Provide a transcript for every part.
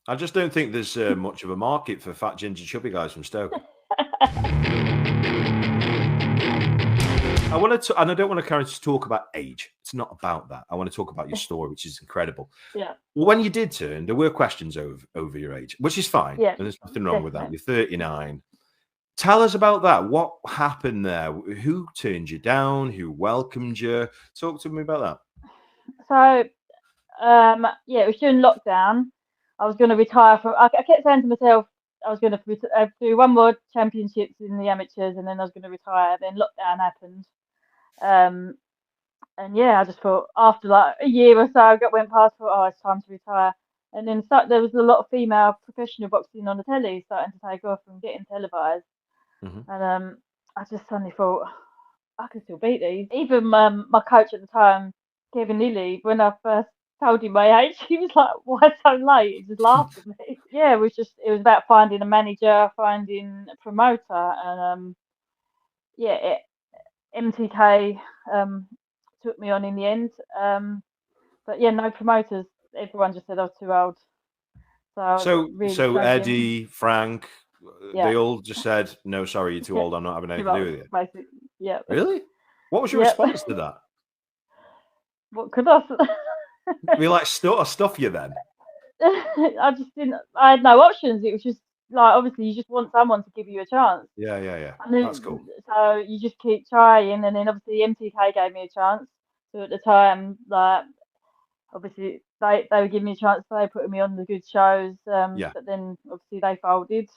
I just don't think there's much of a market for fat, ginger, chubby guys from Stoke. I want to, and I don't want to talk about age. It's not about that. I want to talk about your story, which is incredible. Yeah. When you did turn, there were questions over your age, which is fine. Yeah. And there's nothing wrong with that. Definitely. You're 39. Tell us about that. What happened there? Who turned you down? Who welcomed you? Talk to me about that. So, yeah, it was during lockdown. I was going to retire from. I kept saying to myself, I was going to do one more championships in the amateurs, and then I was going to retire. Then lockdown happened. Um, and yeah, I just thought after like a year or so, went past. Thought, oh, it's time to retire. And then there was a lot of female professional boxing on the telly starting to take off and getting televised. Mm-hmm. And I just suddenly thought I can still beat these. Even my coach at the time, Kevin Lilly, when I first told him my age, he was like, "Why so late?" He just laughed at me. Yeah, it was about finding a manager, finding a promoter, and yeah, MTK took me on in the end. But yeah, no promoters. Everyone just said I was too old. So I was really So struggling. Eddie, Frank, Yeah, they all just said, "No, sorry, you're too old. I'm not having too anything to do old, with you." basically. Yeah, Really? What was your yeah. response to that? What could I? We like stuff you then. I just didn't. I had no options. It was just like obviously you just want someone to give you a chance, Yeah. and That's then cool. so you just keep trying, and then obviously MTK gave me a chance. So at the time, like obviously they would give me a chance. They put me on the good shows, Yeah. but then obviously they folded.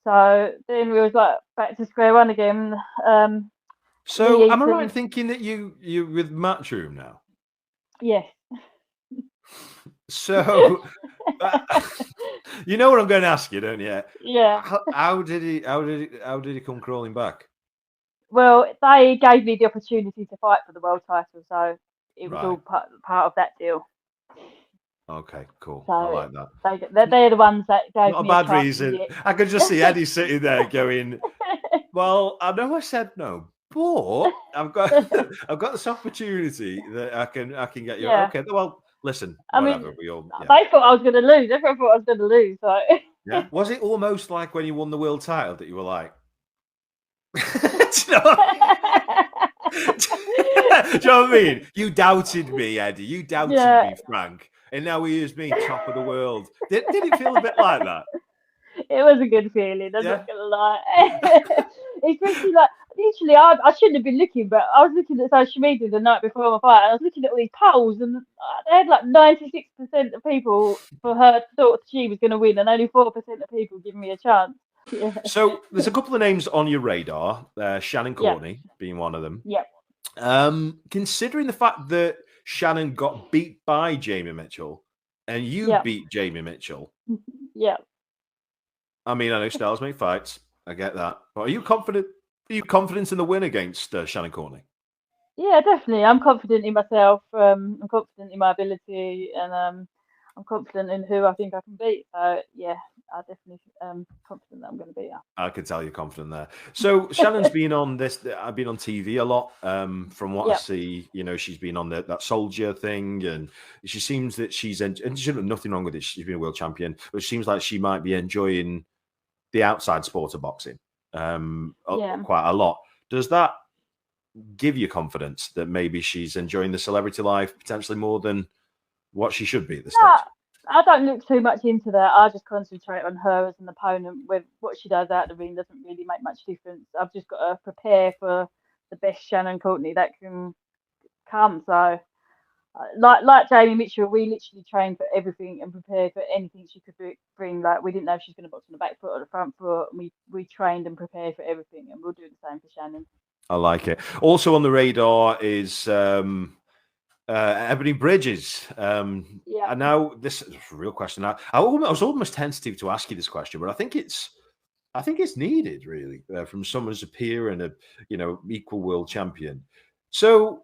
So then we was like back to square one again. So Lee am I right in Eaton, thinking that you with Matchroom now? yes, So you know what I'm going to ask you, don't you? yeah. How did he come crawling back? Well, they gave me the opportunity to fight for the world title, so it was all Right. part of that deal. Okay. Cool. I So like that. they're the ones that gave Not a me a bad chance in reason. the I could just see end. Eddie sitting there going, "Well, I know I said no, but I've got I've got this opportunity that I can get you." Yeah, Okay. Well, listen, I mean, whatever. We all yeah. they thought I was going to lose. Everyone thought I was going to lose. So Yeah. Was it almost like when you won the world title that you were like, do you know what I mean? Do you know what I mean? You doubted me, Eddie. You doubted yeah, me, Frank. And now here's me, top of the world. Did it feel a bit like that? it was a good feeling. I'm Yeah. not going to lie. Especially like literally, I shouldn't have been looking, but I was looking at social media the night before my fight, and I was looking at all these polls, and they had like 96% of people for her thought she was going to win, and only 4% of people giving me a chance. Yeah, So there's a couple of names on your radar, Shannon yeah, Courtenay being one of them. yeah, Considering the fact that Shannon got beat by Jamie Mitchell and you yeah, beat Jamie Mitchell, yeah. I mean, I know styles make fights. I get that. But are you confident? Are you confident in the win against Shannon Courtenay? Yeah, definitely. I'm confident in myself. I'm confident in my ability, and I'm confident in who I think I can beat. So yeah, I definitely confident that I'm going to beat I could tell you're confident there. So Shannon's been on this. I've been on TV a lot. From what I her. see, she's been on that soldier thing, and she seems that and she's nothing wrong with it. She's been a world champion, but it seems like she might be enjoying the outside sport of boxing Yeah. quite a lot. Does that give you confidence that maybe she's enjoying the celebrity life potentially more than what she should be at this No, stage? I don't look too much into that. I just concentrate on her as an opponent. With what she does out the ring doesn't really make much difference. I've just got to prepare for the best Shannon Courtenay that can come. So, like Jamie Mitchell, we literally trained for everything and prepared for anything she could bring. Like we didn't know if she's going to box on the back foot or the front foot. We trained and prepared for everything, and we'll do the same for Shannon. I like it. Also on the radar is Ebanie Bridges. Yeah, And now this is a real question. I was almost tentative to ask you this question, but I think it's needed really from someone as a peer and a equal world champion. So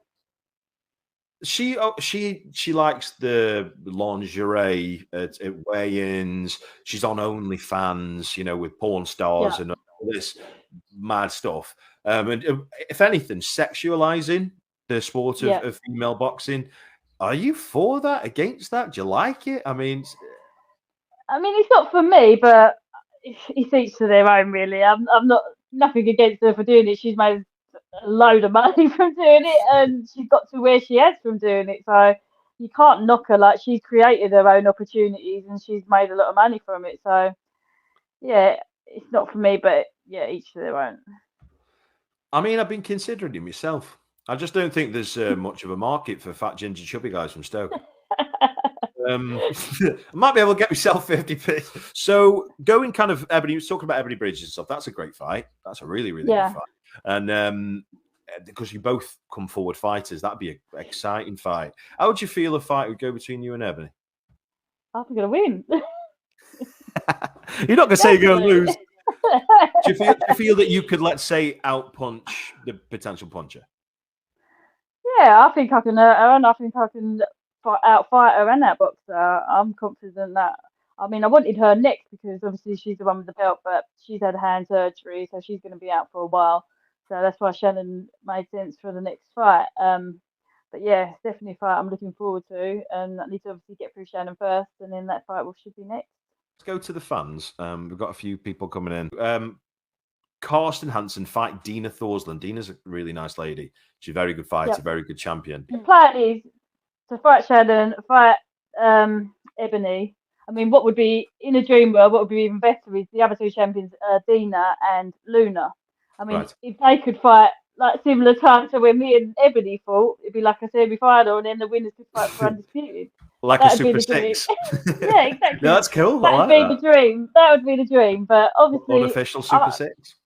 she likes the lingerie at weigh-ins. She's on OnlyFans, with porn stars yeah. and all this mad stuff. And if anything, sexualizing the sport of, Yeah. of female boxing. Are you for that? Against that? Do you like it? I mean, I mean, it's not for me, but it's each to their own, really. I'm not nothing against her for doing it. She's made a load of money from doing it, and she's got to where she has from doing it. So you can't knock her. Like, she's created her own opportunities, and she's made a lot of money from it. So yeah, it's not for me, but yeah, each to their own. I mean, I've been considering it myself. I just don't think there's much of a market for fat, ginger, chubby guys from Stoke. I might be able to get myself 50p. So going kind of Ebanie, was talking about Ebanie Bridges and stuff. That's a great fight. That's a really, really good fight. And because you both come forward fighters, that'd be an exciting fight. How would you feel a fight would go between you and Ebanie? I'm gonna win. You're not gonna say you're gonna lose. Do you feel that you could, let's say, outpunch the potential puncher? Yeah, I think I can hurt her, and I think I can outfight her and outbox her. I'm confident that. I mean, I wanted her next because obviously she's the one with the belt, but she's had hand surgery, so she's going to be out for a while. So that's why Shannon made sense for the next fight. But yeah, it's definitely a fight I'm looking forward to, and I need to obviously get through Shannon first, and then that fight should be next. Let's go to the fans. We've got a few people coming in. Karsten Hansen fight Dina Thorslund. Dina's a really nice lady. She's a very good fighter, very good champion. The plan is to fight Shannon, fight Ebanie. I mean, what would be in a dream world, what would be even better is the other two champions, Dina and Luna. I mean, if they could fight like similar time to when me and Ebanie fought, it'd be like a semi-final, and then the winners could fight for undisputed. Like a Super Six. Yeah, exactly. No, that's cool. That would be the dream. That would be the dream. But obviously, unofficial Super Six.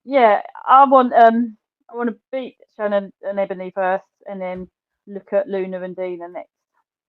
Yeah, I want to beat Shannon and Ebanie first, and then look at Luna and Dina next.